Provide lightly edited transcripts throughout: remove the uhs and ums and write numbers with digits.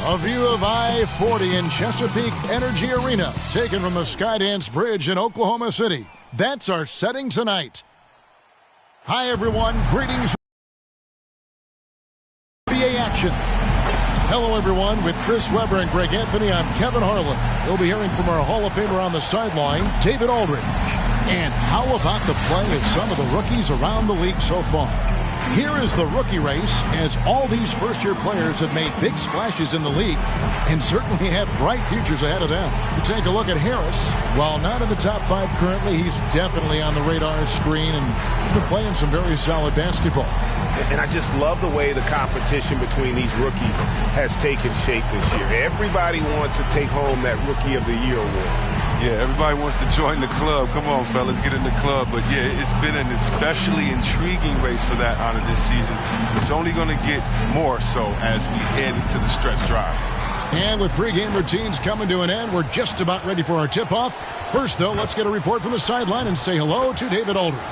A view of I-40 in Chesapeake Energy Arena, taken from the Skydance Bridge in Oklahoma City. That's our setting tonight. Hi, everyone. Greetings. NBA action. Hello, everyone. With Chris Webber and Greg Anthony, I'm Kevin Harlan. We'll be hearing from our Hall of Famer on the sideline, David Aldridge. And how about the play of some of the rookies around the league so far? Here is the rookie race, as all these first-year players have made big splashes in the league and certainly have bright futures ahead of them. You take a look at Harris. While not in the top 5 currently, he's definitely on the radar screen, and he's been playing some very solid basketball. And I just love the way the competition between these rookies has taken shape this year. Everybody wants to take home that Rookie of the Year award. Yeah, everybody wants to join the club. Come on, fellas, get in the club. But, yeah, it's been an especially intriguing race for that honor this season. It's only going to get more so as we head into the stretch drive. And with pregame routines coming to an end, we're just about ready for our tip-off. First, though, let's get a report from the sideline and say hello to David Aldridge.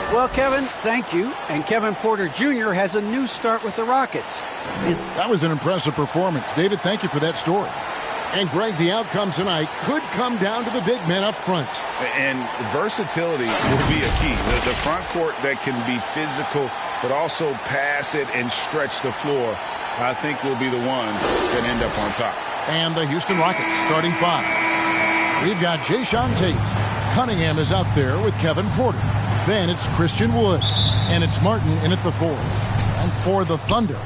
Well, Kevin, thank you. And Kevin Porter Jr. has a new start with the Rockets. That was an impressive performance. David, thank you for that story. And, Greg, the outcome tonight could come down to the big men up front. And versatility will be a key. The front court that can be physical but also pass it and stretch the floor, I think, will be the ones that end up on top. And the Houston Rockets starting 5. We've got Jayshawn Tate. Cunningham is out there with Kevin Porter. Then it's Christian Wood. And it's Martin in at the 4. And for the Thunder,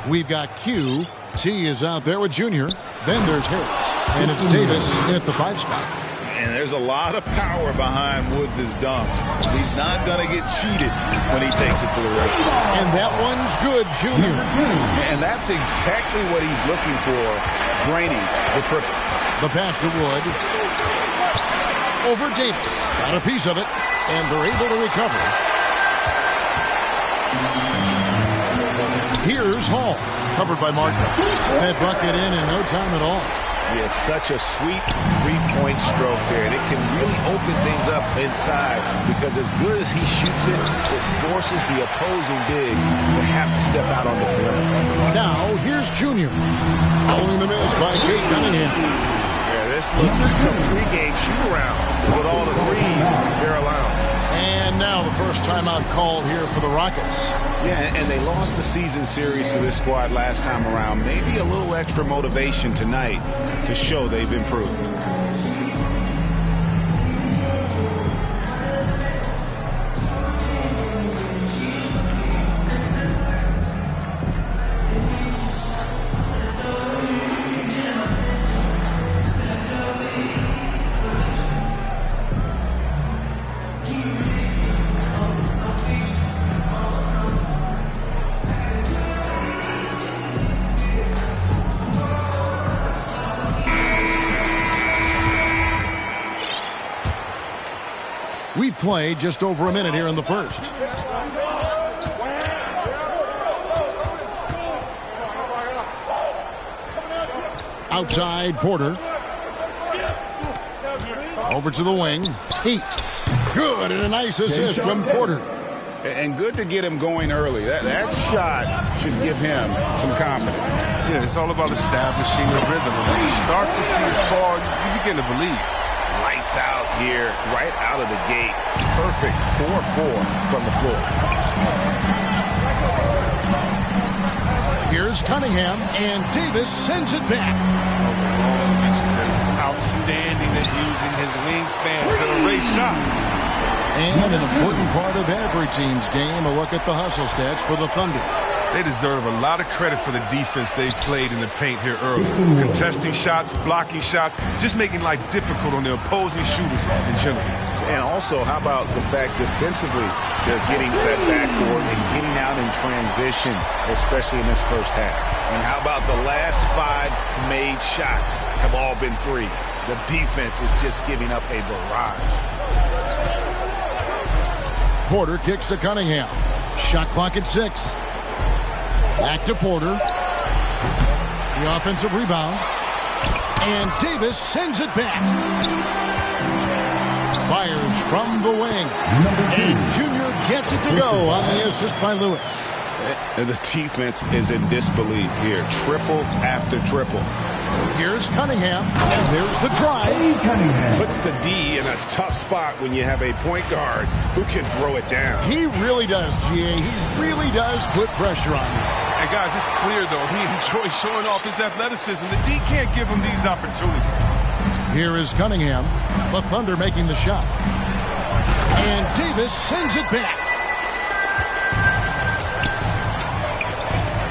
we've got Q. T is out there with Junior. Then there's Harris. And it's Davis in at the 5 spot. And there's a lot of power behind Woods' dunks. He's not going to get cheated when he takes it to the rim. And that one's good, Junior. And that's exactly what he's looking for, draining the triple. The pass to Wood. Over Davis. Got a piece of it. And they're able to recover. Here's Hall. Covered by Martin. That bucket in no time at all. Yeah, it's such a sweet three-point stroke there. And it can really open things up inside because as good as he shoots it, it forces the opposing bigs to have to step out on the perimeter. Now, here's Junior. Following the miss by Kate Cunningham. Yeah, this looks like a pregame shoot-around with all the threes they're allowing. And now the first timeout called here for the Rockets. Yeah, and they lost the season series to this squad last time around. Maybe a little extra motivation tonight to show they've improved. We played just over a minute here in the first. Outside, Porter. Over to the wing. Tate. Good, and a nice assist from Porter. And good to get him going early. That shot should give him some confidence. Yeah, it's all about establishing the rhythm. And when you start to see it fall, you begin to believe. Lights out here, right out of the gate. Perfect 4-4 from the floor. Here's Cunningham, and Davis sends it back. He's outstanding at using his wingspan to erase shots. And an important part of every team's game, a look at the hustle stats for the Thunder. They deserve a lot of credit for the defense they've played in the paint here early. Contesting shots, blocking shots, just making life difficult on the opposing shooters in general. And also, how about the fact defensively they're getting that backboard and getting out in transition, especially in this first half. And how about the last 5 made shots have all been threes. The defense is just giving up a barrage. Porter kicks to Cunningham. Shot clock at 6. Back to Porter. The offensive rebound. And Davis sends it back. Fires from the wing. And Junior gets it to go on the assist by Lewis. And the defense is in disbelief here. Triple after triple. Here's Cunningham, and there's the drive. Puts the D in a tough spot when you have a point guard who can throw it down. He really does, GA. He really does put pressure on you. And guys, it's clear, though, he enjoys showing off his athleticism. The D can't give him these opportunities. Here is Cunningham. The Thunder making the shot. And Davis sends it back.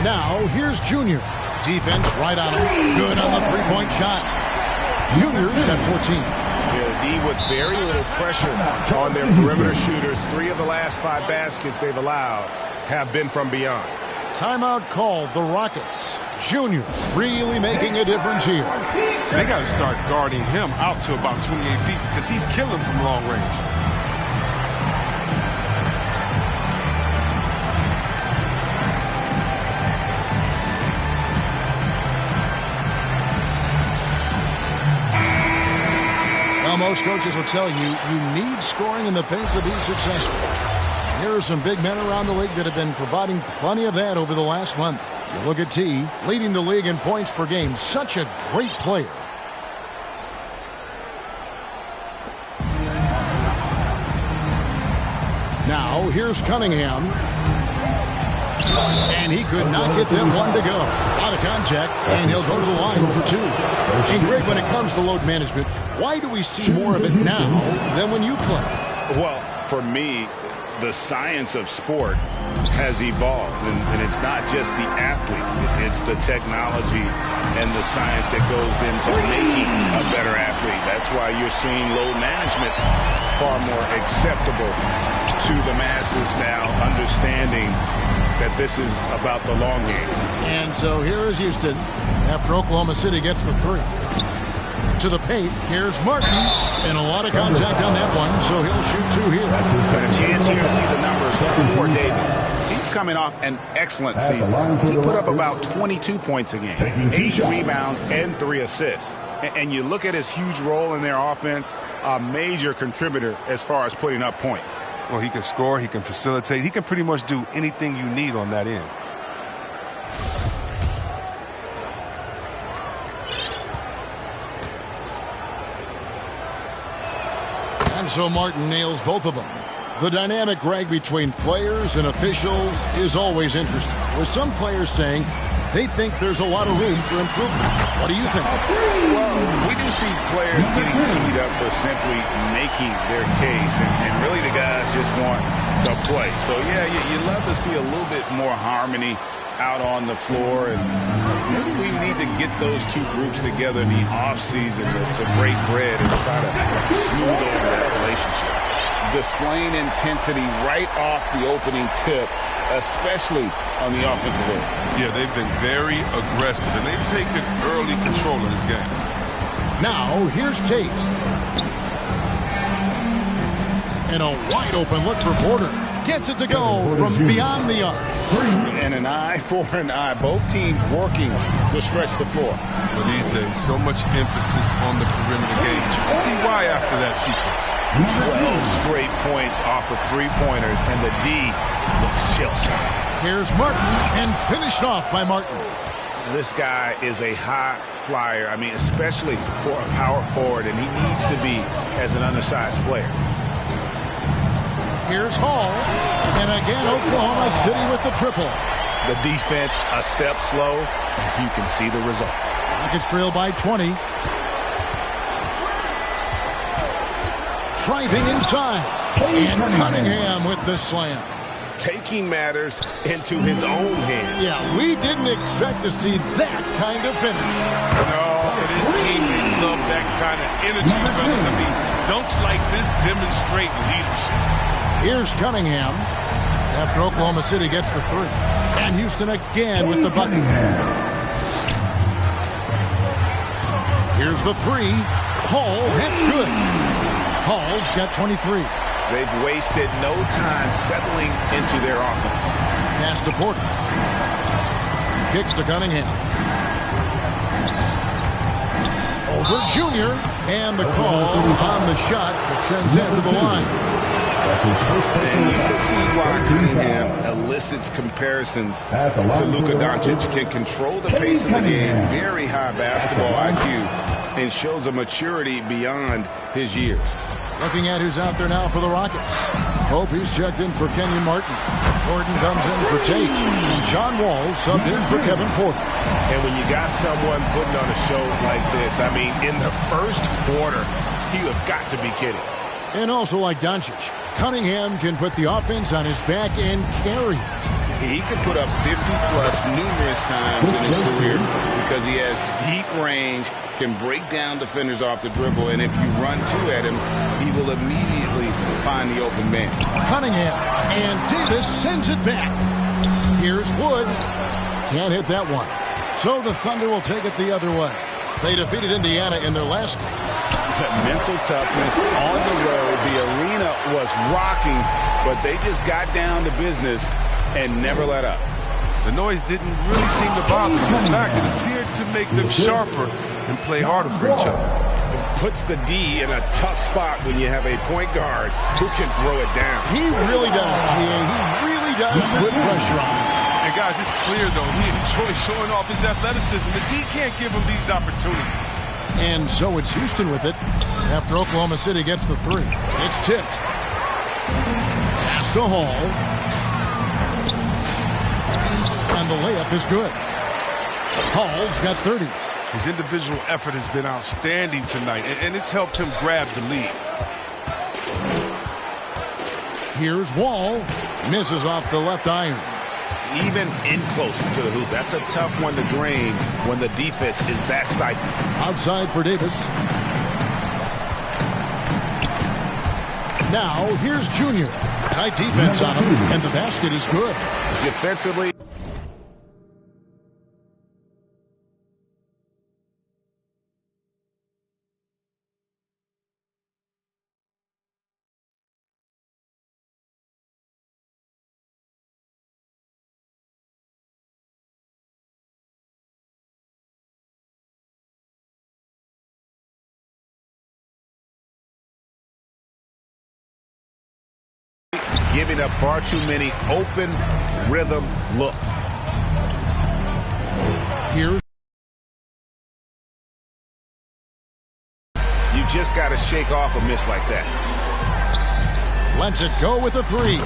Now, here's Junior. Defense right on him. Good on the three-point shot. Junior's got 14. The D with very little pressure on their perimeter shooters. 3 of the last 5 baskets they've allowed have been from beyond. Timeout called the Rockets. Junior really making a difference here. They got to start guarding him out to about 28 feet because he's killing from long range. Well, most coaches will tell you, you need scoring in the paint to be successful. Here are some big men around the league that have been providing plenty of that over the last month. You look at T, leading the league in points per game. Such a great player. Now, here's Cunningham. And he could not get that one to go. A lot of contact, and he'll go to the line for 2. And Greg, when it comes to load management, why do we see more of it now than when you played? Well, for me, the science of sport has evolved, and it's not just the athlete. It's the technology and the science that goes into making a better athlete. That's why you're seeing load management far more acceptable to the masses now, understanding that this is about the long game. And so here is Houston after Oklahoma City gets the 3. To the paint, here's Martin, and a lot of contact on that one, so he'll shoot 2 here. A chance here to see the numbers for Davis. He's coming off an excellent season. He put up about 22 points a game, 8 rebounds, and 3 assists. And you look at his huge role in their offense, a major contributor as far as putting up points. Well, he can score, he can facilitate, he can pretty much do anything you need on that end. And so Martin nails both of them. The dynamic, Greg, between players and officials is always interesting. With some players saying they think there's a lot of room for improvement. What do you think? Well, we do see players getting teed up for simply making their case, and really the guys just want to play. So, yeah, you love to see a little bit more harmony out on the floor, and maybe we need to get those two groups together in the offseason to break bread and try to smooth over that relationship. Displaying intensity right off the opening tip, especially on the offensive end. Yeah, they've been very aggressive, and they've taken early control of this game. Now, here's Tate. And a wide open look for Porter. Gets it to go from beyond the arc. And an eye for an eye. Both teams working to stretch the floor. Well, these days, so much emphasis on the perimeter game. You can see why after that sequence. 12 straight points off of 3-pointers, and the D looks shell-shocked. Here's Martin, and finished off by Martin. This guy is a high flyer. I mean, especially for a power forward, and he needs to be as an undersized player. Here's Hall, and again Oklahoma City with the triple. The defense a step slow, and you can see the result. Rockets trail by 20. Driving inside, and Cunningham with the slam. Taking matters into his own hands. Yeah, we didn't expect to see that kind of finish. No, and his teammates love that kind of energy, fellas. I mean, dunks like this demonstrate leadership. Here's Cunningham after Oklahoma City gets the 3. And Houston again with the bucket. Here's the 3. Hall hits good. Hall's got 23. They've wasted no time settling into their offense. Pass to Porter. Kicks to Cunningham. Over Junior. And the call on the shot that sends him to the line. And you can see why Cunningham elicits comparisons to Luka Doncic. Can control the pace of the game, very high basketball IQ, and shows a maturity beyond his years. Looking at who's out there now for the Rockets. Hope he's checked in for Kenyon Martin. Gordon comes in for Tate. And John Wall subbed in for Kevin Porter. And when you got someone putting on a show like this, I mean, in the first quarter, you have got to be kidding. And also like Doncic, Cunningham can put the offense on his back and carry it. He can put up 50-plus numerous times in his career because he has deep range, can break down defenders off the dribble, and if you run two at him, he will immediately find the open man. Cunningham, and Davis sends it back. Here's Wood. Can't hit that one. So the Thunder will take it the other way. They defeated Indiana in their last game. Mental toughness on the road. The arena was rocking, but they just got down to business and never let up. The noise didn't really seem to bother them. In fact, it appeared to make them sharper and play harder for each other. It puts the D in a tough spot when you have a point guard who can throw it down. He really does. He really does put pressure on him. And guys, it's clear, though, he enjoys showing off his athleticism. The D can't give him these opportunities. And so it's Houston with it after Oklahoma City gets the three. It's tipped. Pass to Hall. And the layup is good. Hall's got 30. His individual effort has been outstanding tonight, and it's helped him grab the lead. Here's Wall. Misses off the left iron. Even in close to the hoop. That's a tough one to drain when the defense is that stifled. Outside for Davis. Now here's Junior. Tight defense on him, and the basket is good. Defensively. Giving up far too many open rhythm looks. Here's you just got to shake off a miss like that. Lets it go with a three.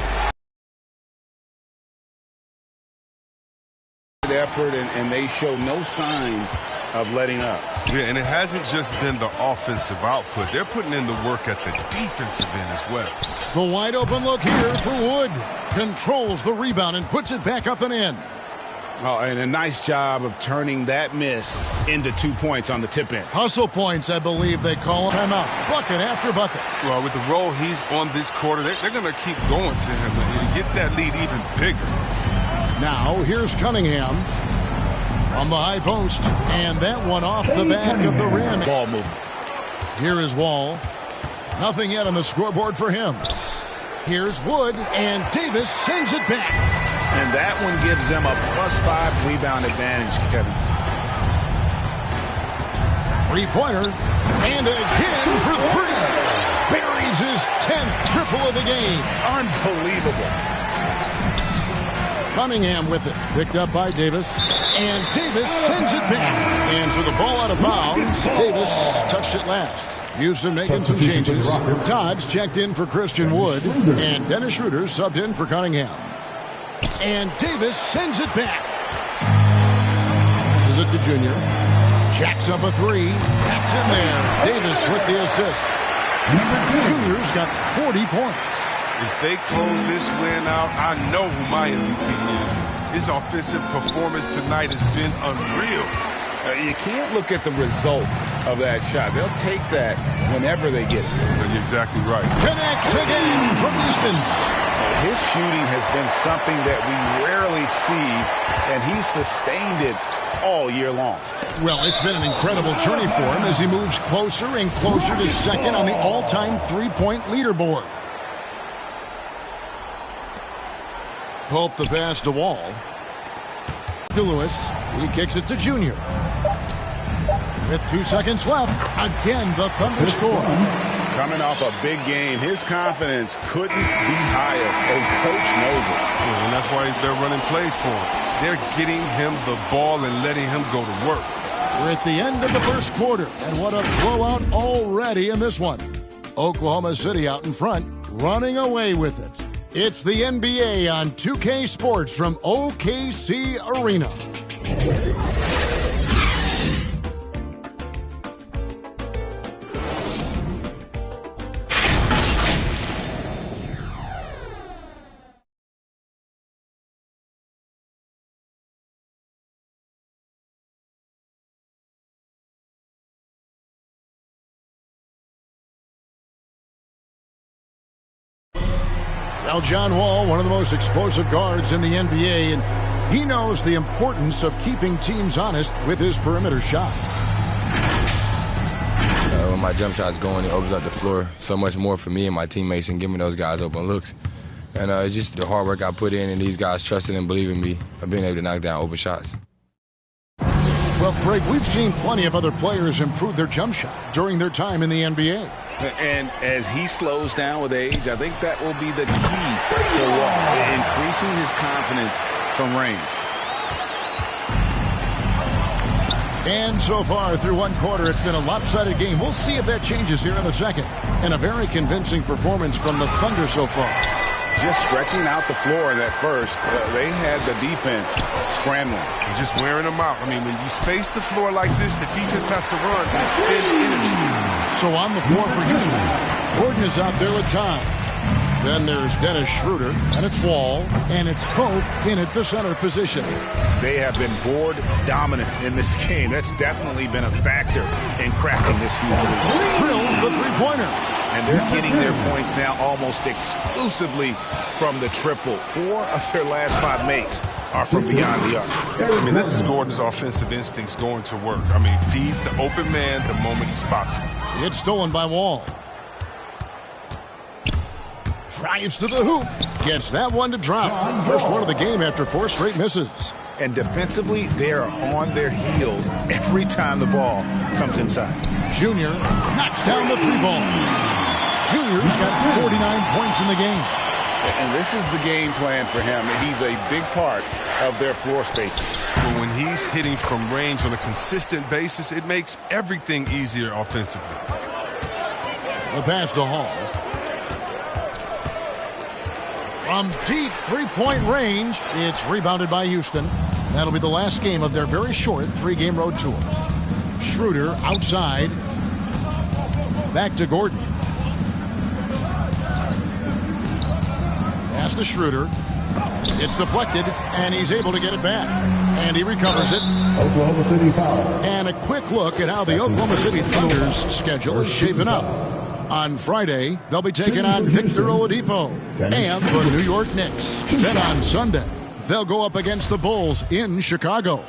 Effort, and they show no signs of letting up. Yeah, and it hasn't just been the offensive output. They're putting in the work at the defensive end as well. The wide open look here for Wood. Controls the rebound and puts it back up and in. Oh, and a nice job of turning that miss into 2 points on the tip in. Hustle points, I believe they call them. Timeout. Bucket after bucket. Well, with the role he's on this quarter, they're going to keep going to him and get that lead even bigger. Now, here's Cunningham from the high post, and that one off the back of the rim. Ball movement. Here is Wall. Nothing yet on the scoreboard for him. Here's Wood, and Davis sends it back. And that one gives them a +5 rebound advantage, Kevin. Three-pointer, and again for three. Buries his 10th triple of the game. Unbelievable. Cunningham with it. Picked up by Davis. And Davis sends it back. And so the ball out of bounds. Davis touched it last. Houston making some changes. Todd's checked in for Christian Wood. And Dennis Schroeder subbed in for Cunningham. And Davis sends it back. Passes it to Junior. Jacks up a three. That's in there. Davis with the assist. Junior's got 40 points. If they close this win out, I know who my MVP is. His offensive performance tonight has been unreal. You can't look at the result of that shot. They'll take that whenever they get it. You're exactly right. Connects again from distance. His shooting has been something that we rarely see, and he's sustained it all year long. Well, it's been an incredible journey for him as he moves closer and closer to second on the all-time three-point leaderboard. Pope the pass to Wall. To Lewis. He kicks it to Junior. With 2 seconds left, again the Thunder score. Coming off a big game, his confidence couldn't be higher, and Coach knows it. And that's why they're running plays for him. They're getting him the ball and letting him go to work. We're at the end of the first quarter, and what a blowout already in this one. Oklahoma City out in front, running away with it. It's the NBA on 2K Sports from OKC Arena. Now, John Wall, one of the most explosive guards in the NBA, and he knows the importance of keeping teams honest with his perimeter shot. When my jump shot's going, it opens up the floor so much more for me and my teammates and giving those guys open looks. And it's just the hard work I put in and these guys trusting and believing me of being able to knock down open shots. Well, Greg, we've seen plenty of other players improve their jump shot during their time in the NBA. And as he slows down with age, I think that will be the key for Wall, increasing his confidence from range. And so far, through one quarter, it's been a lopsided game. We'll see if that changes here in the second. And a very convincing performance from the Thunder so far. Just stretching out the floor in that first, they had the defense scrambling. You're just wearing them out. I mean, when you space the floor like this, the defense has to run and expend energy. So on the floor for Houston, Gordon is out there with time. Then there's Dennis Schroeder, and it's Wall, and it's Pope in at the center position. They have been board dominant in this game. That's definitely been a factor in cracking this huge lead. Drills the three-pointer. And they're getting their points now almost exclusively from the triple. 4 of their last 5 makes are from beyond the arc. I mean, this is Gordon's offensive instincts going to work. I mean, feeds the open man the moment he spots him. It's stolen by Wall. Drives to the hoop. Gets that one to drop. First one of the game after 4 straight misses. And defensively, they are on their heels every time the ball comes inside. Junior knocks down the 3-ball. Junior's got 49 points in the game. And this is the game plan for him. He's a big part of their floor spacing. But when he's hitting from range on a consistent basis, it makes everything easier offensively. The pass to Hall. From deep three-point range, it's rebounded by Houston. That'll be the last game of their very short 3-game road tour. Schroeder outside. Back to Gordon. Pass to Schroeder. It's deflected, and he's able to get it back. And he recovers it. Oklahoma City foul. And a quick look at how the Oklahoma City Thunder's schedule is shaping up. On Friday, they'll be taking on Victor Oladipo and the New York Knicks. Then on Sunday, they'll go up against the Bulls in Chicago.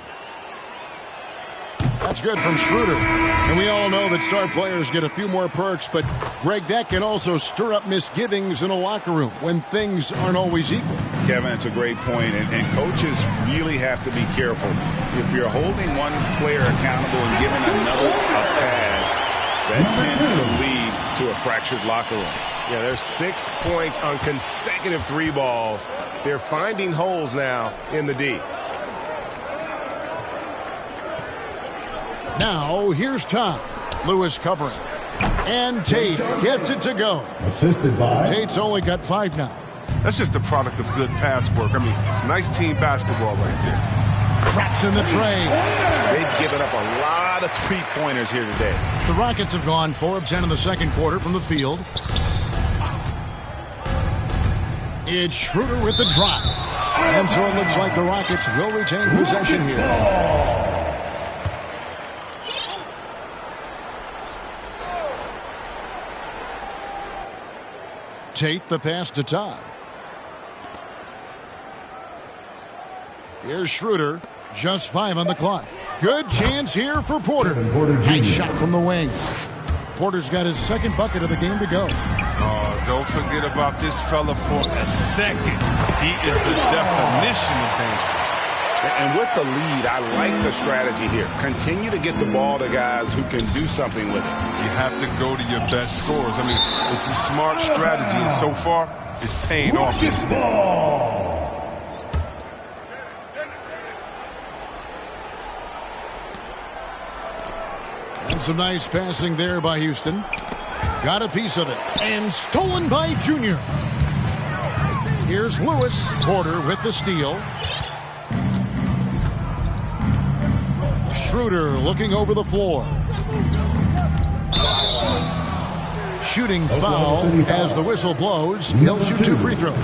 That's good from Schroeder. And we all know that star players get a few more perks, but, Greg, that can also stir up misgivings in a locker room when things aren't always equal. Kevin, it's a great point, and coaches really have to be careful. If you're holding one player accountable and giving another a pass, that tends to lead to a fractured locker room. Yeah, there's 6 points on consecutive 3 balls. They're finding holes now in the D. Now, here's Tom. Lewis covering. And Tate gets it to go. Assisted by... Tate's only got 5 now. That's just the product of good pass work. I mean, nice team basketball right there. Traps in the tray. They've given up a lot of 3-pointers here today. The Rockets have gone 4 of 10 in the second quarter from the field. It's Schroeder with the drop. And so it looks like the Rockets will retain possession here. Tate the pass to Todd. Here's Schroeder. Just 5 on the clock. Good chance here for Porter. Nice shot from the wing. Porter's got his second bucket of the game to go. Oh, don't forget about this fella for a second. He is the definition of dangerous. And with the lead, I like the strategy here. Continue to get the ball to guys who can do something with it. You have to go to your best scorers. I mean, it's a smart strategy, and so far, it's paying off. And some nice passing there by Houston. Got a piece of it. And stolen by Junior. Here's Lewis. Porter with the steal. Schroeder looking over the floor. Shooting foul as the whistle blows. He'll shoot 2 free throws.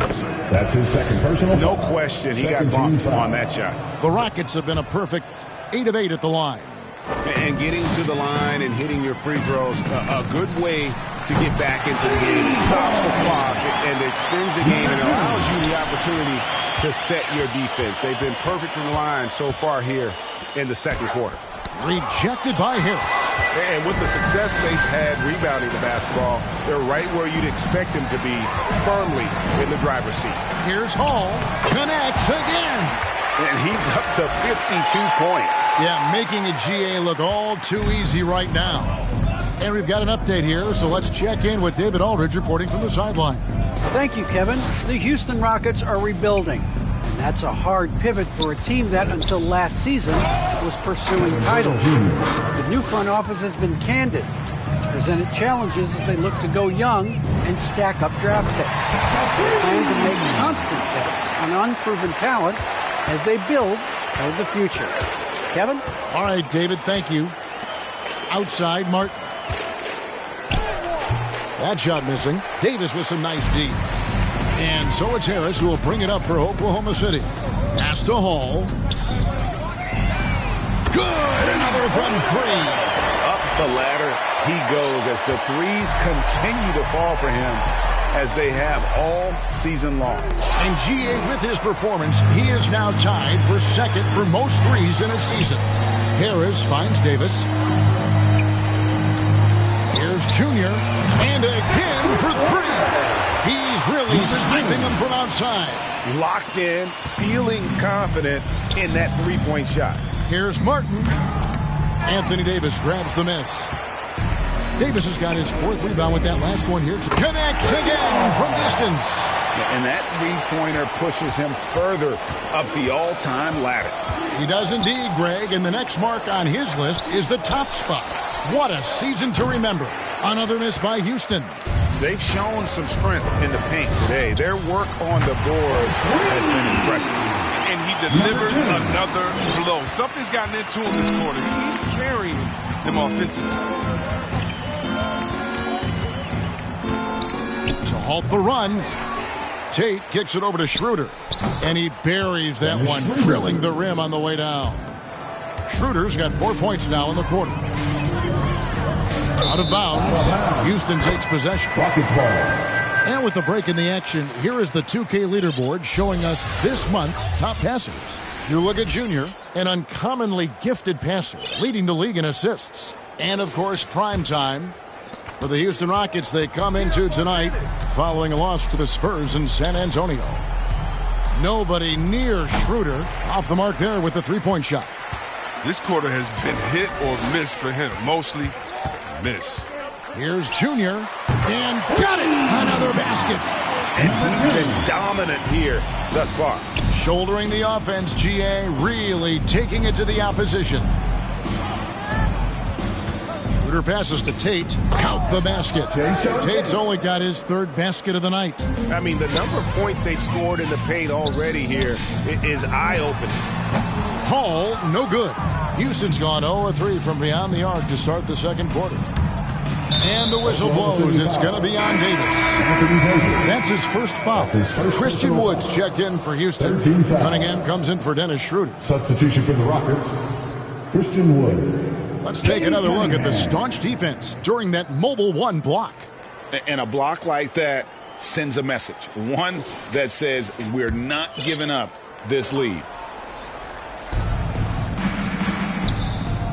That's his second personal No foul. question, he got bumped on that shot. The Rockets have been a perfect 8 of 8 at the line. And getting to the line and hitting your free throws, a good way to get back into the game. It stops the clock and extends the game and allows you the opportunity to set your defense. They've been perfect in the line so far here in the second quarter. Rejected by Harris. And with the success they've had rebounding the basketball, they're right where you'd expect them to be, firmly in the driver's seat. Here's Hall. Connects again. And he's up to 52 points. Yeah, making a GA look all too easy right now. And we've got an update here, so let's check in with David Aldridge reporting from the sideline. Thank you, Kevin. The Houston Rockets are rebuilding. And that's a hard pivot for a team that, until last season, was pursuing titles. The new front office has been candid. It's presented challenges as they look to go young and stack up draft picks. They plan to make constant bets on unproven talent as they build toward the future. Kevin? All right, David, thank you. Outside, Martin. That shot missing. Davis with some nice D. And so it's Harris who will bring it up for Oklahoma City. Pass to Hall. Good! Another from 3. Up the ladder he goes as the threes continue to fall for him, as they have all season long. And GA, with his performance, he is now tied for second for most threes in a season. Harris finds Davis. Here's Junior. And again for 3. He's really sniping them from outside. Locked in, feeling confident in that three-point shot. Here's Martin. Anthony Davis grabs the miss. Davis has got his 4th rebound with that last one here. Connects again from distance. And that three-pointer pushes him further up the all-time ladder. He does indeed, Greg, and the next mark on his list is the top spot. What a season to remember. Another miss by Houston. They've shown some strength in the paint today. Their work on the boards has been impressive. And he delivers another blow. Something's gotten into him this quarter. He's carrying them offensively. To halt the run, Tate kicks it over to Schroeder, and he buries that one, drilling the rim on the way down. Schroeder's got 4 points now in the quarter. Out of bounds, Houston takes possession. Rockets ball. And with the break in the action, here is the 2K leaderboard showing us this month's top passers. You look at Junior, an uncommonly gifted passer, leading the league in assists. And, of course, prime time for the Houston Rockets. They come into tonight following a loss to the Spurs in San Antonio. Nobody near Schroeder. Off the mark there with the three-point shot. This quarter has been hit or miss for him. Mostly miss. Here's Junior, and got it! Another basket. And he's been dominant here thus far. Shouldering the offense, GA really taking it to the opposition. Schroeder passes to Tate. Count the basket. Tate's only got his 3rd basket of the night. I mean, the number of points they've scored in the paint already here is eye-opening. Hall, no good. Houston's gone 0-3 from beyond the arc to start the second quarter. And the whistle blows. It's going to be on Davis. That's his first foul. Christian Woods checked in for Houston. Cunningham comes in for Dennis Schroeder. Substitution for the Rockets, Christian Wood. Let's take another look at the staunch defense during that Mobile 1 block. And a block like that sends a message. One that says we're not giving up this lead.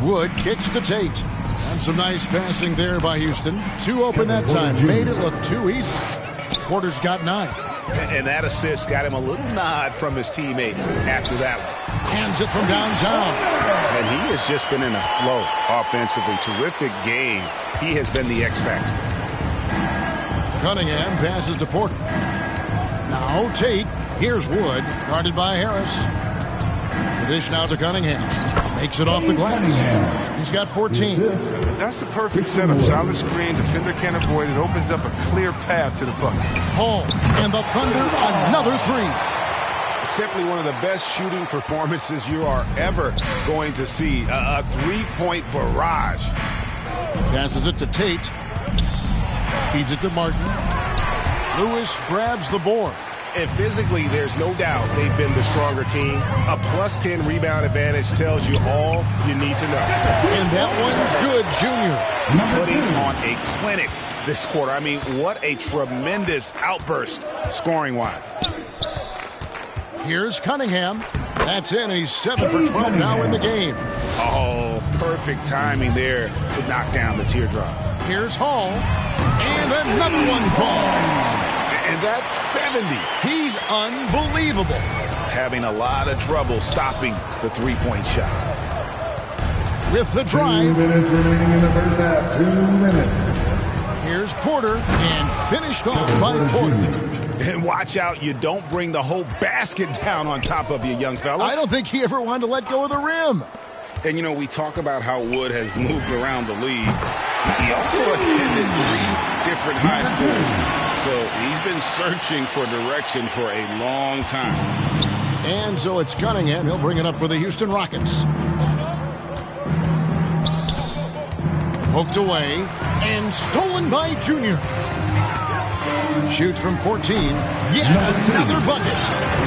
Wood kicks to Tate. And some nice passing there by Houston. 2 open that time. Made it look too easy. Porter's got 9. And that assist got him a little nod from his teammate after that one. Hands it from downtown. And he has just been in a flow offensively. Terrific game. He has been the X factor. Cunningham passes to Porter. Now Tate. Here's Wood, guarded by Harris. The dish now to Cunningham. Makes it off the glass. He's got 14. That's a perfect setup. Solid screen. Defender can't avoid it. Opens up a clear path to the bucket. Hall and the Thunder another three. Simply one of the best shooting performances you are ever going to see. A three-point barrage. Passes it to Tate. Feeds it to Martin. Lewis grabs the board. And physically, there's no doubt they've been the stronger team. A +10 rebound advantage tells you all you need to know. And that one's good, Junior. Putting on a clinic this quarter. I mean, what a tremendous outburst scoring-wise. Here's Cunningham. That's in. He's 7 for 12 now in the game. Oh, perfect timing there to knock down the teardrop. Here's Hall. And another one falls. And that's 70. He's unbelievable. Having a lot of trouble stopping the three-point shot. With the drive. 2 minutes remaining in the first half. 2 minutes. Here's Porter. And finished off by Porter. And watch out, you don't bring the whole basket down on top of you, young fella. I don't think he ever wanted to let go of the rim. And, you know, we talk about how Wood has moved around the league. He also attended 3 different high schools. So he's been searching for direction for a long time. And so it's Cunningham. He'll bring it up for the Houston Rockets. Poked away and stolen by Junior. Shoots from 14. Yet another bucket.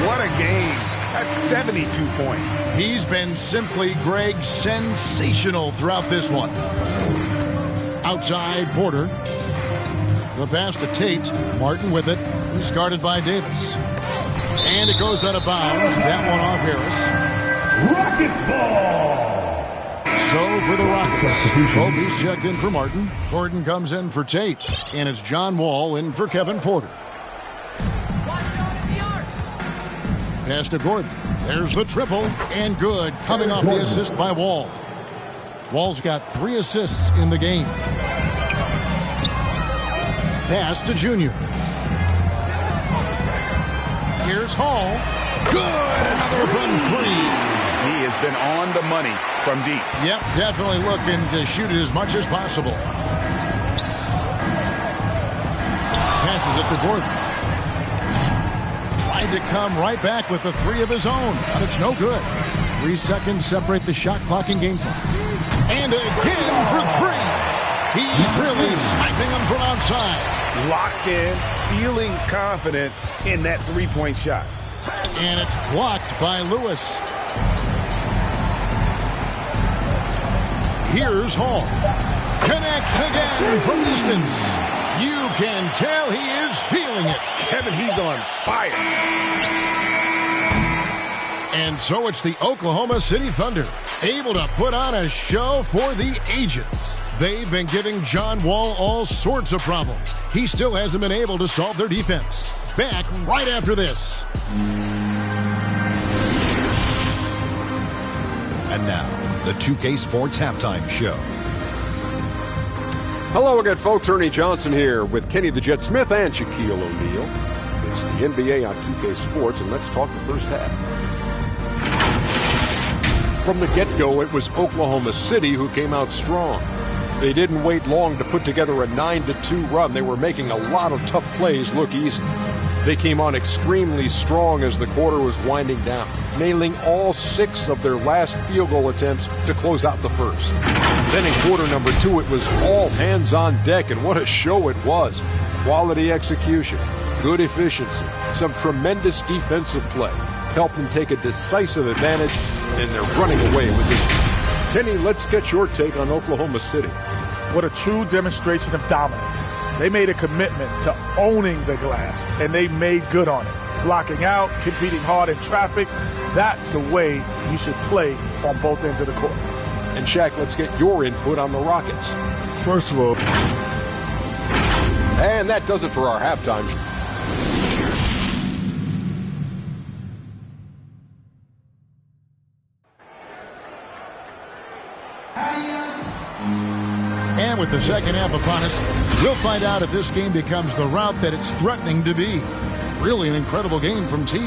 What a game. That's 72 points. He's been simply, Greg, sensational throughout this one. Outside, Porter. The pass to Tate. Martin with it. He's guarded by Davis. And it goes out of bounds. That one off Harris. Rockets ball. So for the Rockets, Kobe's checked in for Martin. Gordon comes in for Tate. And it's John Wall in for Kevin Porter. Pass to Gordon. There's the triple. And good. Coming off the assist by Wall. Wall's got 3 assists in the game. Pass to Junior. Here's Hall. Good. Another from 3. He has been on the money from deep. Yep, definitely looking to shoot it as much as possible. Passes it to Gordon. Tried to come right back with the 3 of his own, but it's no good. 3 seconds separate the shot clock and game clock. And again for 3. He's really sniping them from outside. Locked in, feeling confident in that three-point shot. And it's blocked by Lewis. Here's Hall. Connects again from distance. You can tell he is feeling it. Kevin, he's on fire. And so it's the Oklahoma City Thunder, able to put on a show for the ages. They've been giving John Wall all sorts of problems. He still hasn't been able to solve their defense. Back right after this. And now, the 2K Sports Halftime Show. Hello again, folks. Ernie Johnson here with Kenny the Jet Smith and Shaquille O'Neal. It's the NBA on 2K Sports, and let's talk the first half. From the get-go, it was Oklahoma City who came out strong. They didn't wait long to put together a 9-2 run. They were making a lot of tough plays look easy. They came on extremely strong as the quarter was winding down, nailing all 6 of their last field goal attempts to close out the first. Then in quarter number 2, it was all hands on deck, and what a show it was. Quality execution, good efficiency, some tremendous defensive play helped them take a decisive advantage, and they're running away with this. Kenny, let's get your take on Oklahoma City. What a true demonstration of dominance. They made a commitment to owning the glass, and they made good on it. Blocking out, competing hard in traffic, that's the way you should play on both ends of the court. And Shaq, let's get your input on the Rockets. First of all, and that does it for our halftime. with the second half upon us, we'll find out if this game becomes the rout that it's threatening to be. Really an incredible game from T.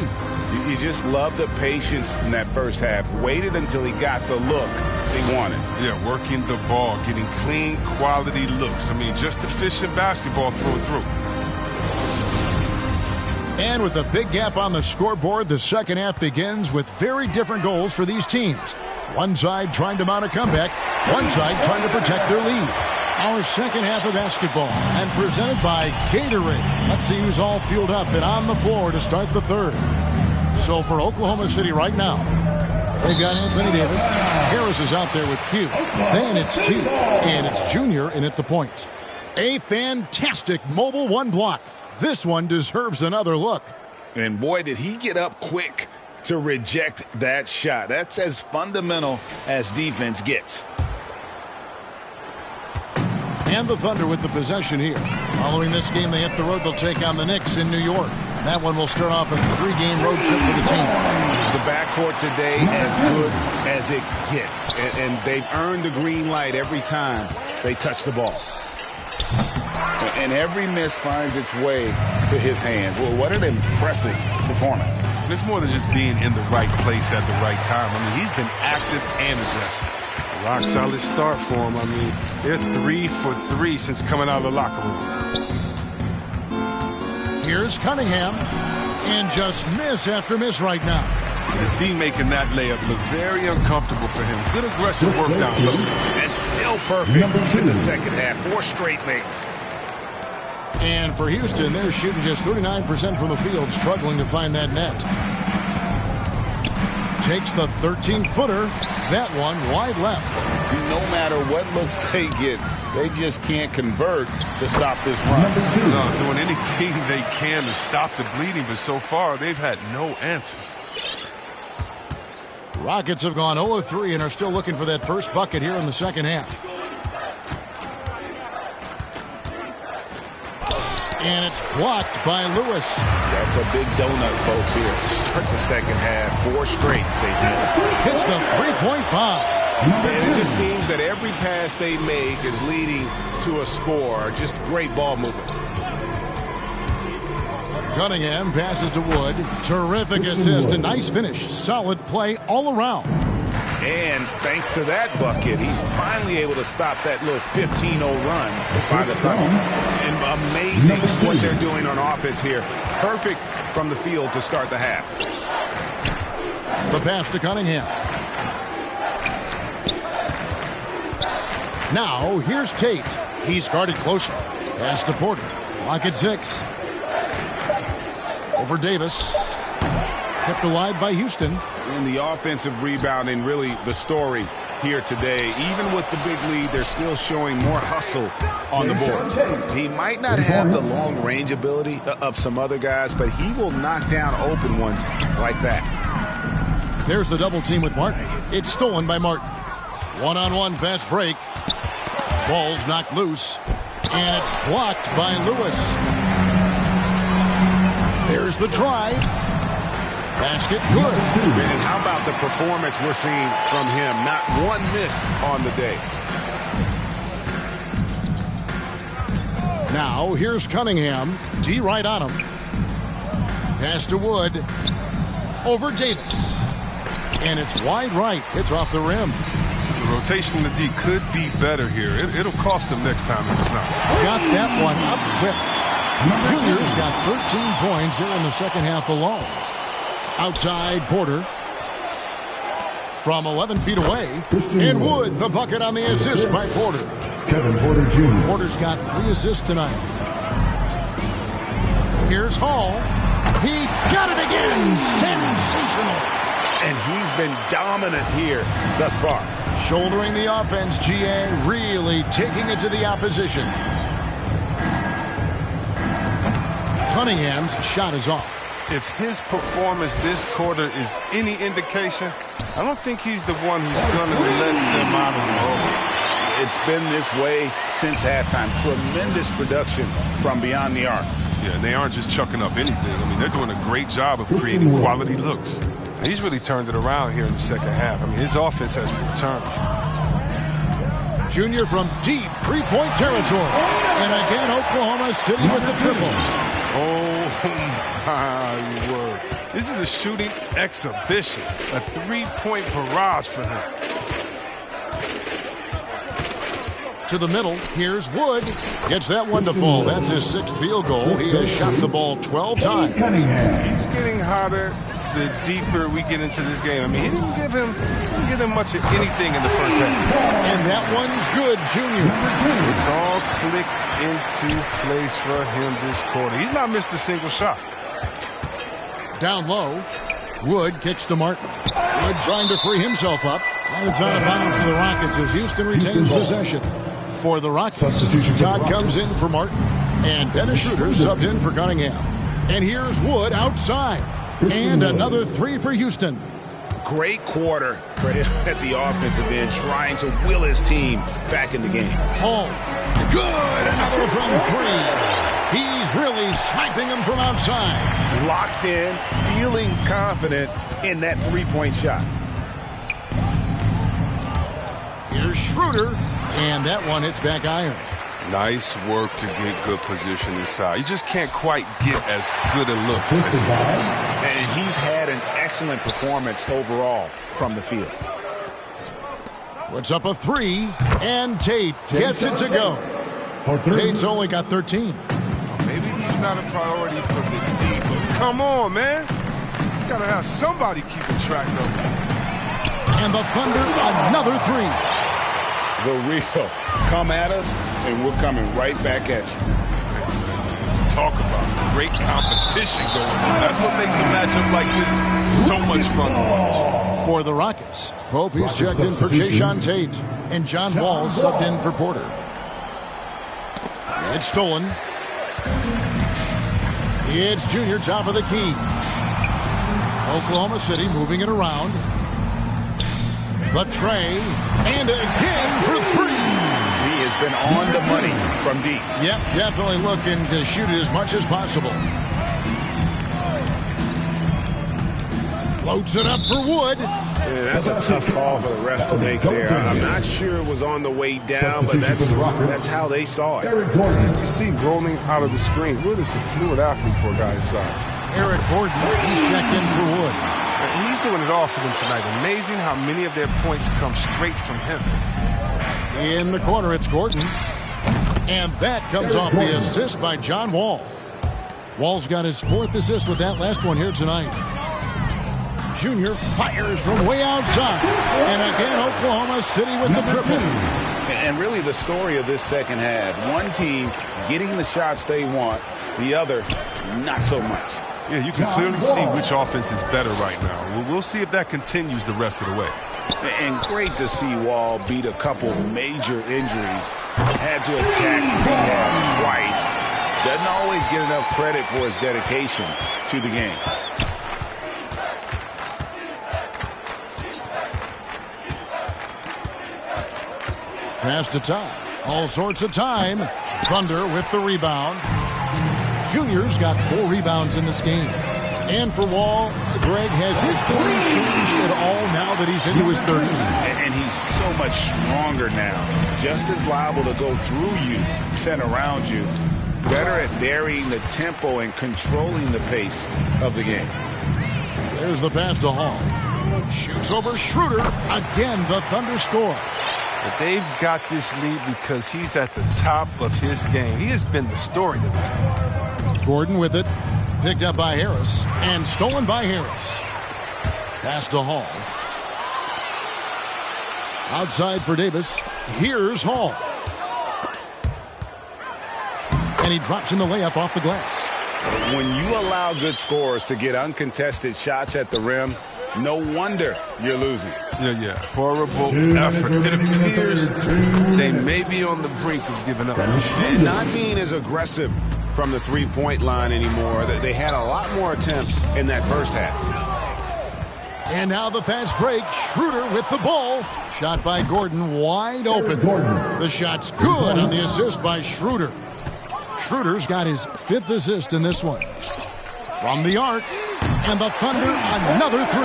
You just love the patience in that first half. Waited until he got the look they wanted. Yeah, working the ball, getting clean, quality looks. I mean, just efficient basketball through and through. And with a big gap on the scoreboard, the second half begins with very different goals for these teams. One side trying to mount a comeback, one side trying to protect their lead. Our second half of basketball, and presented by Gatorade. Let's see who's all fueled up and on the floor to start the third. So for Oklahoma City right now, they've got Anthony Davis. Harris is out there with Q. Then it's T, and it's Junior in at the point. A fantastic mobile one block. This one deserves another look. And boy, did he get up quick to reject that shot. That's as fundamental as defense gets. And the Thunder with the possession here. Following this game, they hit the road. They'll take on the Knicks in New York. That one will start off a 3-game road trip for the team. The backcourt today as good as it gets. And they've earned the green light every time they touch the ball. And every miss finds its way to his hands. Well, what an impressive performance. It's more than just being in the right place at the right time. I mean, he's been active and aggressive. Rock solid start for him. I mean, they're 3 for 3 since coming out of the locker room. Here's Cunningham. And just miss after miss right now. The D making that layup look very uncomfortable for him. Good aggressive work down low. And still perfect in the second half. 4 straight makes. And for Houston, they're shooting just 39% from the field, struggling to find that net. Takes the 13-footer. That one wide left. No matter what looks they get, they just can't convert to stop this run. No, doing anything they can to stop the bleeding, but so far they've had no answers. Rockets have gone 0-3 and are still looking for that first bucket here in the second half. And it's blocked by Lewis. That's a big donut, folks, here. Start the second half. 4 straight they miss. Hits the three-point bomb. And it just seems that every pass they make is leading to a score. Just great ball movement. Cunningham passes to Wood. Terrific assist. A nice finish. Solid play all around. And thanks to that bucket, he's finally able to stop that little 15-0 run by the Thunder. And amazing what they're doing on offense here. Perfect from the field to start the half. The pass to Cunningham. Now, here's Tate. He's guarded closer. Pass to Porter. Clock at 6. Over Davis. Kept alive by Houston. And the offensive rebounding, really the story here today. Even with the big lead, they're still showing more hustle on the board. He might not have the long range ability of some other guys, but he will knock down open ones like that. There's the double team with Martin. It's stolen by Martin. One-on-one fast break. Ball's knocked loose. And it's blocked by Lewis. There's the drive. Basket good. And how about the performance we're seeing from him? Not one miss on the day. Now, here's Cunningham. D right on him. Pass to Wood. Over Davis. And it's wide right. It's off the rim. The rotation in the D could be better here. It'll cost them next time if it's not. Got that one up quick. Junior's got 13 points here in the second half alone. Outside Porter. From 11 feet away. And Wood, the bucket on the assist by Porter. Kevin Porter Jr. Porter's got 3 assists tonight. Here's Hall. He got it again. Sensational. And he's been dominant here thus far. Shouldering the offense, GA really taking it to the opposition. Cunningham's shot is off. If his performance this quarter is any indication, I don't think he's the one who's going to let them out of the hole. It's been this way since halftime. Tremendous production from beyond the arc. Yeah, and they aren't just chucking up anything. I mean, they're doing a great job of creating quality looks. He's really turned it around here in the second half. I mean, his offense has returned. Junior from deep three-point territory. And again, Oklahoma City with the triple. Oh, my word. This is a shooting exhibition. A three-point barrage for him. To the middle, here's Wood. Gets that one to fall. That's his 6th field goal. He has shot the ball 12 times. He's getting hotter the deeper we get into this game. I mean, he didn't give him much of anything in the first half. And that one's good, Junior. It's all clicked into place for him this quarter. He's not missed a single shot. Down low, Wood kicks to Martin. Wood trying to free himself up. And it's out of bounds to the Rockets as Houston retains possession. For the Rockets, Todd comes in for Martin. And Dennis Schroeder subbed in for Cunningham. And here's Wood outside. And another 3 for Houston. Great quarter for him at the offensive end, trying to will his team back in the game. Hall. Good. Another from 3. He's really sniping him from outside. Locked in, feeling confident in that three-point shot. Here's Schroeder. And that one hits back iron. Nice work to get good position inside. You just can't quite get as good a look as he does. And he's had an excellent performance overall from the field. Puts up a 3, and Tate gets it to go. Tate's only got 13. Maybe he's not a priority for the D, but come on, man. You gotta have somebody keeping track of him. And the Thunder, another 3. The real. Come at us, and we're coming right back at you. Let's talk about great competition going on. That's what makes a matchup like this so much fun to watch. For the Rockets, Pope, he's checked in for Jayshawn Tate. And John Wall subbed in for Porter. It's stolen. It's Junior, top of the key. Oklahoma City moving it around. The tray, and again for 3. He has been on the money from deep. Yep, definitely looking to shoot it as much as possible. Floats it up for Wood. Yeah, that's a tough call for the refs to make there. I'm not sure it was on the way down, but that's how they saw it. You see rolling out of the screen. Wood is a fluid athlete for a guy inside. Eric Gordon, he's checked in for Wood. He's doing it all for them tonight. Amazing how many of their points come straight from him. In the corner, it's Gordon. And that comes off the assist by John Wall. Wall's got his 4th assist with that last one here tonight. Junior fires from way outside. And again, Oklahoma City with the triple. And really the story of this second half. One team getting the shots they want, the other not so much. Yeah, you can clearly see which offense is better right now. We'll see if that continues the rest of the way. And great to see Wall beat a couple major injuries. Had to attack rehab twice. Doesn't always get enough credit for his dedication to the game. Pass to Todd. All sorts of time. Thunder with the rebound. Junior's got 4 rebounds in this game. And for Wall, Greg, has his game changed at all now that he's into his 30s? And he's so much stronger now. Just as liable to go through you, set around you. Better at varying the tempo and controlling the pace of the game. There's the pass to Hall. Shoots over Schroeder. Again, the Thunder score. But they've got this lead because he's at the top of his game. He has been the story tonight. Gordon with it. Picked up by Harris. And stolen by Harris. Pass to Hall. Outside for Davis. Here's Hall. And he drops in the layup off the glass. When you allow good scorers to get uncontested shots at the rim, no wonder you're losing. Yeah. Horrible effort. It appears they may be on the brink of giving up. And not being as aggressive from the three-point line anymore. They had a lot more attempts in that first half. And now the fast break. Schroeder with the ball. Shot by Gordon, wide open. The shot's good on the assist by Schroeder. Schroeder's got his 5th assist in this one. From the arc, and the Thunder, another 3.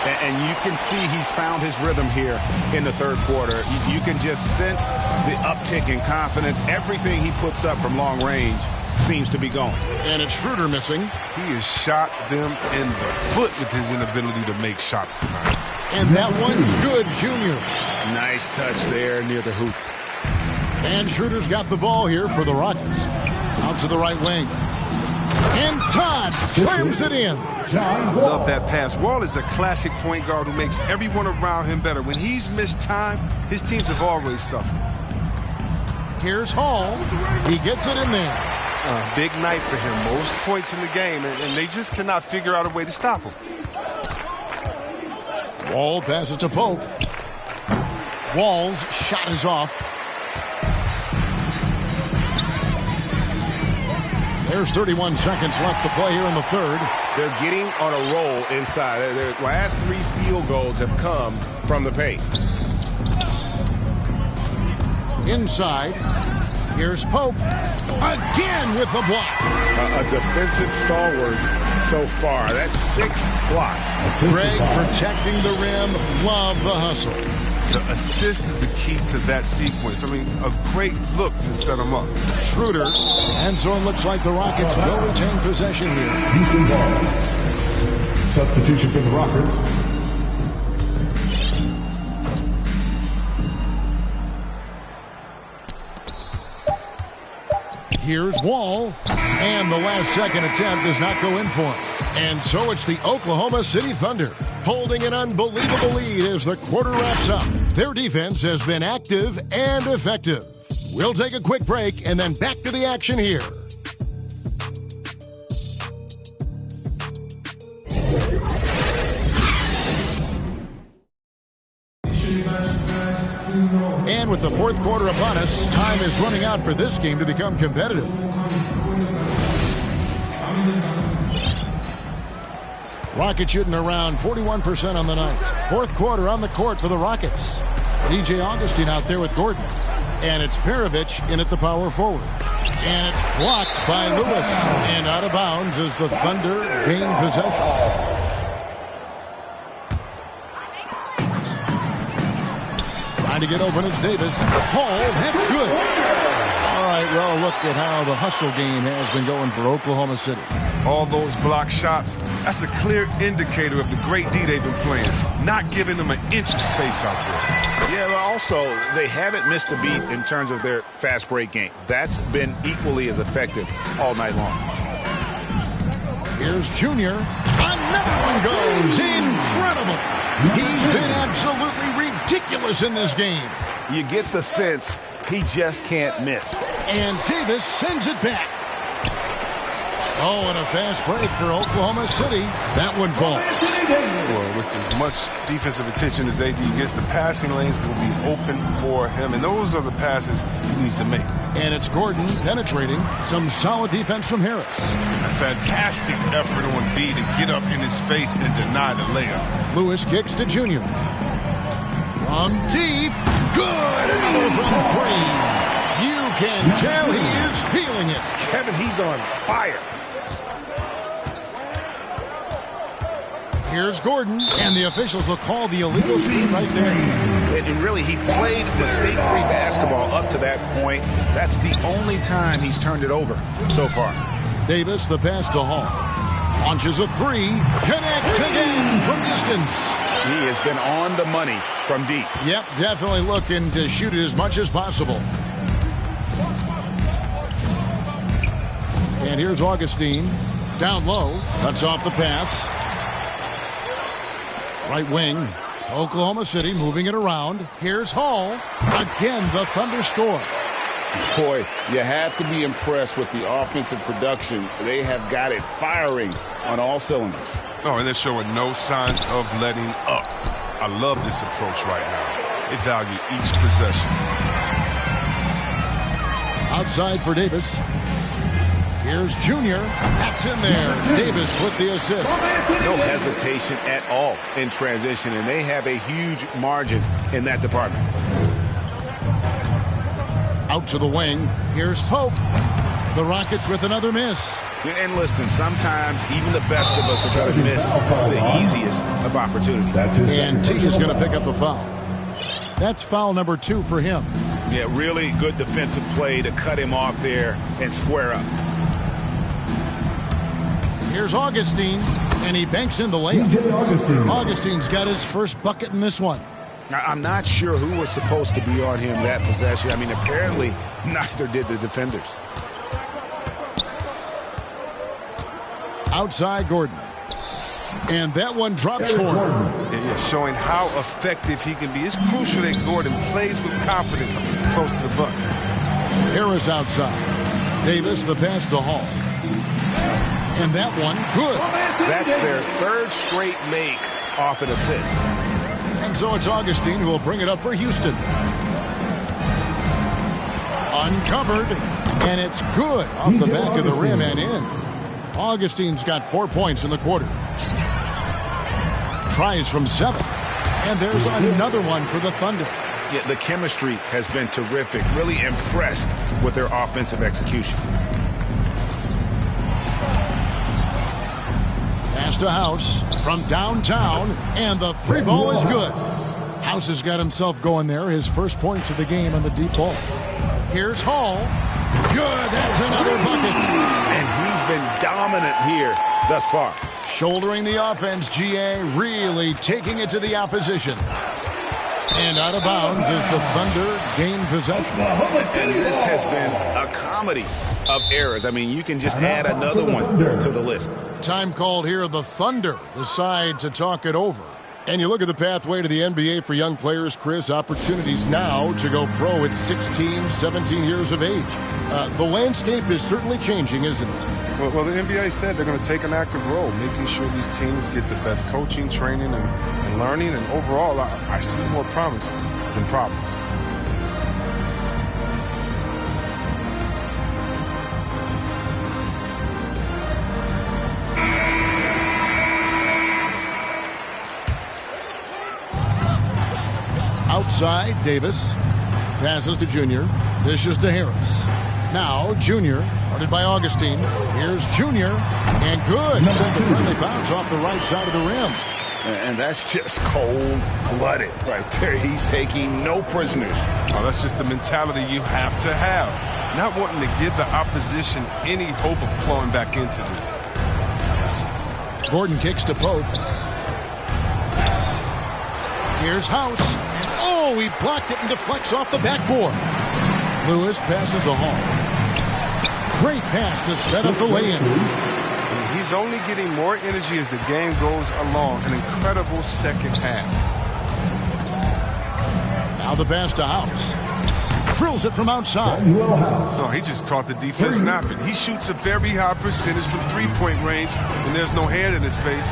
And you can see he's found his rhythm here in the third quarter. You can just sense the uptick in confidence. Everything he puts up from long range seems to be going. And it's Schroeder missing. He has shot them in the foot with his inability to make shots tonight. And that one's good, Junior. Nice touch there near the hoop. And Schroeder's got the ball here for the Rockets. Out to the right wing. And Todd slams it in. Love that pass. Wall is a classic point guard who makes everyone around him better. When he's missed time, his teams have always suffered. Here's Hall. He gets it in there. Big night for him. Most points in the game, and they just cannot figure out a way to stop him. Wall passes to Pope. Wall's shot is off. There's 31 seconds left to play here in the third. They're getting on a roll inside. Their last 3 field goals have come from the paint. Inside. Here's Pope. Again with the block. A defensive stalwart so far. That's 6 blocks. Greg protecting the rim. Love the hustle. The assist is the key to that sequence. I mean, a great look to set him up. Schroeder. And so it looks like the Rockets will retain possession here. Houston ball. Substitution for the Rockets. Here's Wall. And the last second attempt does not go in for him. And so it's the Oklahoma City Thunder holding an unbelievable lead as the quarter wraps up. Their defense has been active and effective. We'll take a quick break and then back to the action here. And with the fourth quarter upon us, time is running out for this game to become competitive. Rockets shooting around 41% on the night. Fourth quarter on the court for the Rockets. DJ Augustine out there with Gordon. And it's Perovich in at the power forward. And it's blocked by Lewis. And out of bounds as the Thunder gain possession. Trying to get open is Davis. Hall, that's good. All right, well, look at how the hustle game has been going for Oklahoma City. All those block shots, that's a clear indicator of the great D they've been playing. Not giving them an inch of space out there. Yeah, but also, they haven't missed a beat in terms of their fast break game. That's been equally as effective all night long. Here's Junior. Another one goes. Incredible. He's been absolutely ridiculous in this game. You get the sense he just can't miss. And Davis sends it back. Oh, and a fast break for Oklahoma City. That one falls. Well, with as much defensive attention as AD gets, the passing lanes will be open for him. And those are the passes he needs to make. And it's Gordon penetrating. Some solid defense from Harris. A fantastic effort on D to get up in his face and deny the layup. Lewis kicks to Junior. From deep. Good. Another from 3. You can tell he is feeling it. Kevin, he's on fire. Here's Gordon, and the officials will call the illegal screen right there. And really, he played mistake-free basketball up to that point. That's the only time he's turned it over so far. Davis, the pass to Hall. Launches a 3. Connects again from distance. He has been on the money from deep. Yep, definitely looking to shoot it as much as possible. And here's Augustine. Down low. Cuts off the pass. Right wing. Oklahoma City moving it around. Here's Hall. Again, the Thunder score. Boy, you have to be impressed with the offensive production. They have got it firing on all cylinders. Oh, and they're showing no signs of letting up. I love this approach right now. They value each possession. Outside for Davis. Here's Junior. That's in there. Davis with the assist. No hesitation at all in transition, and they have a huge margin in that department. Out to the wing. Here's Pope. The Rockets with another miss. And listen, sometimes even the best of us are going to miss the easiest of opportunities. And T is going to pick up the foul. That's foul number 2 for him. Yeah, really good defensive play to cut him off there and square up. Here's Augustine, and he banks in the layup. Augustine's got his first bucket in this one. I'm not sure who was supposed to be on him that possession. I mean, apparently neither did the defenders. Outside Gordon. And that one drops for him. Yeah, showing how effective he can be. It's crucial that Gordon plays with confidence close to the bucket. Harris outside. Davis, the pass to Hall. And that one, good. That's their third straight make off an assist. And so it's Augustine who will bring it up for Houston. Uncovered, and it's good off the back of the rim and in. Augustine's got 4 points in the quarter. Tries from 7. And there's another one for the Thunder. Yeah, the chemistry has been terrific. Really impressed with their offensive execution. Pass to House from downtown, and the 3 ball is good. House has got himself going there. His first points of the game on the deep ball. Here's Hall. Good, that's another bucket. And he's been dominant here thus far. Shouldering the offense, GA really taking it to the opposition. And out of bounds as the Thunder gain possession. And this has been a comedy of errors. I mean, you can just add another one to the list. Time called here. The Thunder decide to talk it over. And you look at the pathway to the NBA for young players, Chris, opportunities now to go pro at 16, 17 years of age. The landscape is certainly changing, isn't it? Well, the NBA said they're going to take an active role, making sure these teams get the best coaching, training, and learning. And overall, I see more promise than problems. Outside, Davis passes to Junior. Dishes to Harris. Now, Junior, guarded by Augustine. Here's Junior, and good. The friendly bounce off the right side of the rim. And that's just cold-blooded right there. He's taking no prisoners. Oh, that's just the mentality you have to have. Not wanting to give the opposition any hope of clawing back into this. Gordon kicks to Pope. Here's House. Oh, he blocked it and deflects off the backboard. Lewis passes to Hall. Great pass to set up the lay-in. He's only getting more energy as the game goes along. An incredible second half. Now the pass to House. Drills it from outside. No, he just caught the defense napping. He shoots a very high percentage from three-point range, and there's no hand in his face.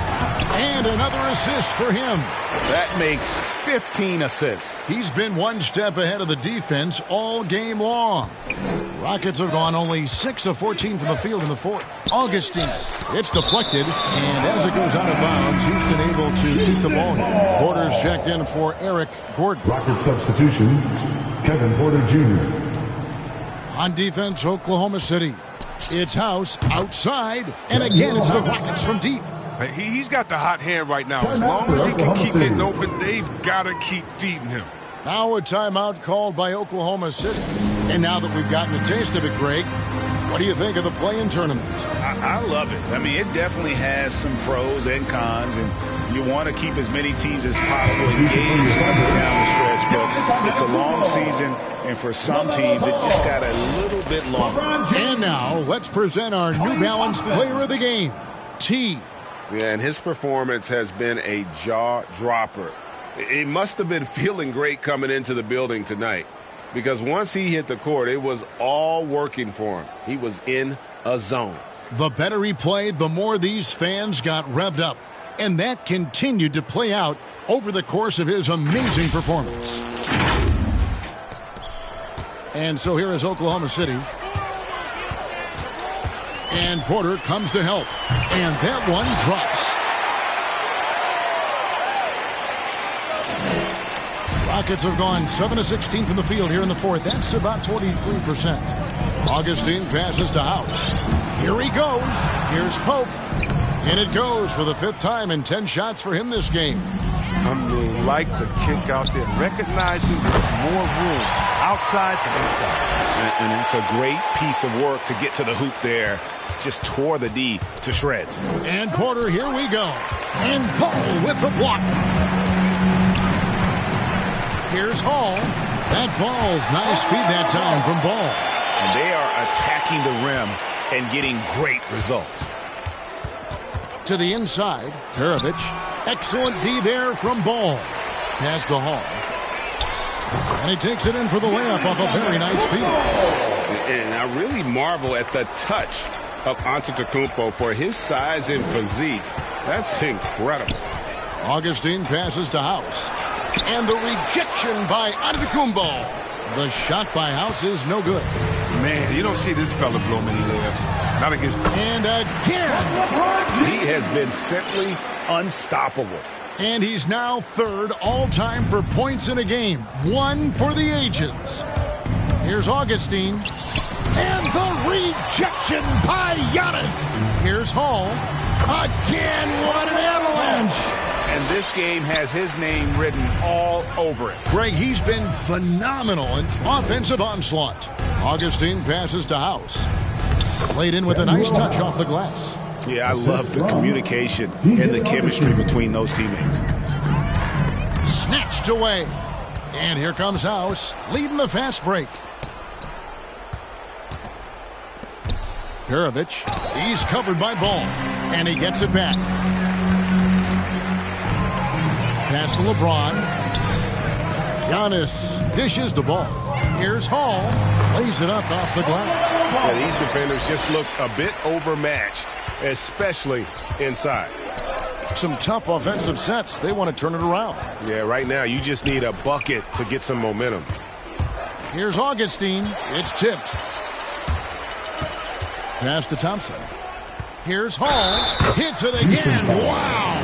And another assist for him. That makes 15 assists. He's been one step ahead of the defense all game long. Rockets have gone only 6 of 14 from the field in the fourth. Augustine. It's deflected, and as it goes out of bounds, Houston able to keep the ball here. Porter's checked in for Eric Gordon. Rocket substitution, Kevin Porter Jr. On defense, Oklahoma City. It's House outside, and again it's the Rockets from deep. He's got the hot hand right now. As long as he can keep getting open, they've got to keep feeding him. Now a timeout called by Oklahoma City. And now that we've gotten a taste of it, Greg, what do you think of the play-in tournament? I love it. I mean, it definitely has some pros and cons, and you want to keep as many teams as possible engaged down the stretch, but it's a long season, and for some teams, it just got a little bit longer. And now, let's present our New Balance Player of the Game, T. Yeah, and his performance has been a jaw-dropper. He must have been feeling great coming into the building tonight, because once he hit the court, it was all working for him. He was in a zone. The better he played, the more these fans got revved up. And that continued to play out over the course of his amazing performance. And so here is Oklahoma City. And Porter comes to help. And that one drops. Rockets have gone 7 of 16 from the field here in the fourth. That's about 43%. Augustine passes to House. Here he goes. Here's Pope. And it goes for the 5th time in 10 shots for him this game. I mean, like the kick out there, recognizing there's more room outside than inside. And that's a great piece of work to get to the hoop there. Just tore the D to shreds. And Porter, here we go. And Ball with the block. Here's Hall. That falls. Nice feed that time from Ball. And they are attacking the rim and getting great results. To the inside, Perovich. Excellent D there from Ball. Pass to Hall. And he takes it in for the layup off a very nice feed. And I really marvel at the touch of Antetokounmpo for his size and physique. That's incredible. Augustine passes to House. And the rejection by Antetokounmpo. The shot by House is no good. Man, you don't see this fella blow many layups. Not against... And again. He has been simply unstoppable. And he's now 3rd all-time for points in a game. 1 for the ages. Here's Augustine. And the rejection by Giannis. Here's Hall. Again, what an avalanche. And this game has his name written all over it. Greg, he's been phenomenal in offensive onslaught. Augustine passes to House. Played in with a nice touch off the glass. Yeah, I love the communication and the chemistry between those teammates. Snatched away. And here comes House, leading the fast break. Perovich, he's covered by Ball, and he gets it back. Pass to LeBron. Giannis dishes the ball. Here's Hall, lays it up off the glass. Yeah, these defenders just look a bit overmatched, especially inside. Some tough offensive sets. They want to turn it around. Yeah, right now you just need a bucket to get some momentum. Here's Augustine. It's tipped. Pass to Thompson. Here's Hall. Hits it again. Wow.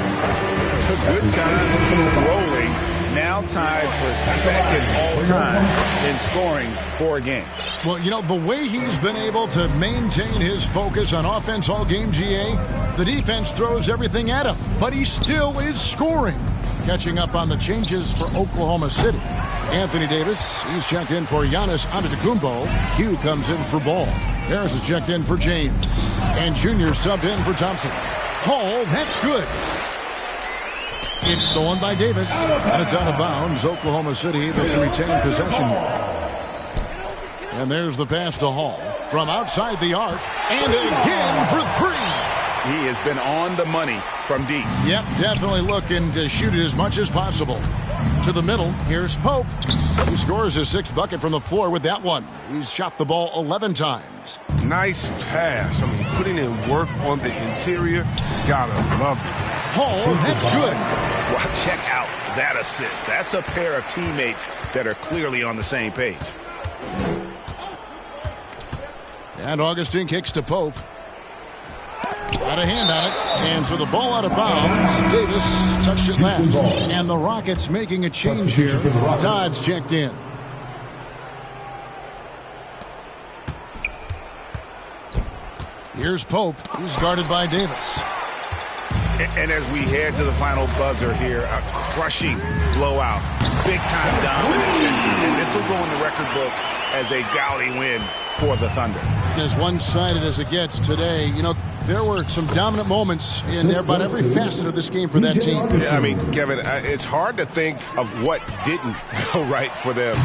Good time rolling. Now tied for 2nd all-time in scoring for a game. Well, you know, the way he's been able to maintain his focus on offense all game, GA, the defense throws everything at him, but he still is scoring. Catching up on the changes for Oklahoma City. Anthony Davis, he's checked in for Giannis Antetokounmpo. Hugh comes in for Ball. Harris is checked in for James. And Junior subbed in for Thompson. Hall, that's good. It's stolen by Davis, and it's out of bounds. Oklahoma City that's retained possession here. And there's the pass to Hall from outside the arc, and again for 3. He has been on the money from deep. Yep, definitely looking to shoot it as much as possible. To the middle, here's Pope. He scores his 6th bucket from the floor with that one. He's shot the ball 11 times. Nice pass. I mean, putting in work on the interior. Gotta love it. Hall, that's good. Well, check out that assist. That's a pair of teammates that are clearly on the same page. And Augustine kicks to Pope. Got a hand on it. And so the ball out of bounds. Davis touched it last. And the Rockets making a change here. Todd's checked in. Here's Pope. He's guarded by Davis. And as we head to the final buzzer here, a crushing blowout, big-time dominance, and this will go in the record books as a gaudy win for the Thunder. As one-sided as it gets today, you know, there were some dominant moments in about every facet of this game for that team. Yeah, I mean, Kevin, it's hard to think of what didn't go right for them.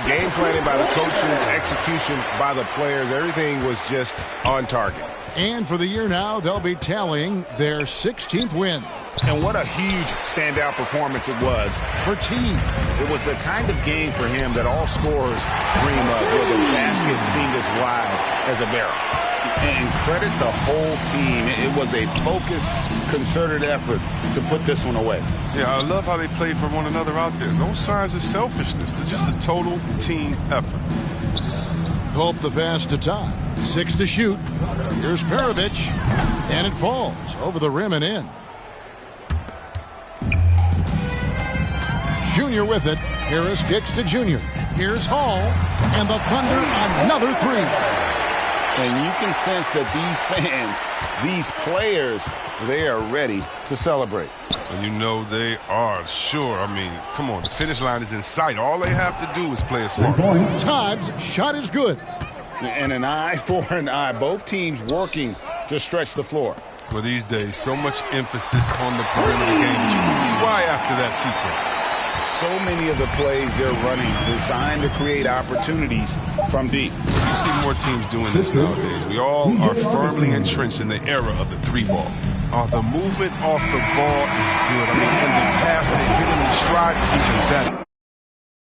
Game planning by the coaches, execution by the players, everything was just on target. And for the year now, they'll be tallying their 16th win. And what a huge standout performance it was for Team. It was the kind of game for him that all scorers dream of, where the basket seemed as wide as a barrel. And credit the whole team. It was a focused, concerted effort to put this one away. Yeah, I love how they played for one another out there. No signs of selfishness. They're just a total team effort. Pope the pass to Todd. 6 to shoot. Here's Perovich. And it falls over the rim and in. Junior with it. Harris kicks to Junior. Here's Hall. And the Thunder another 3. And you can sense that these fans, these players, they are ready to celebrate. And you know they are, sure. I mean, come on, the finish line is in sight. All they have to do is play a smart. Todd's shot is good. And an eye for an eye. Both teams working to stretch the floor. Well, these days, so much emphasis on the perimeter game. But you can see why after that sequence. So many of the plays they're running designed to create opportunities from deep. You see more teams doing this nowadays. We all are firmly entrenched in the era of the three ball. The movement off the ball is good. I mean, and the pass to hit him in stride is even better.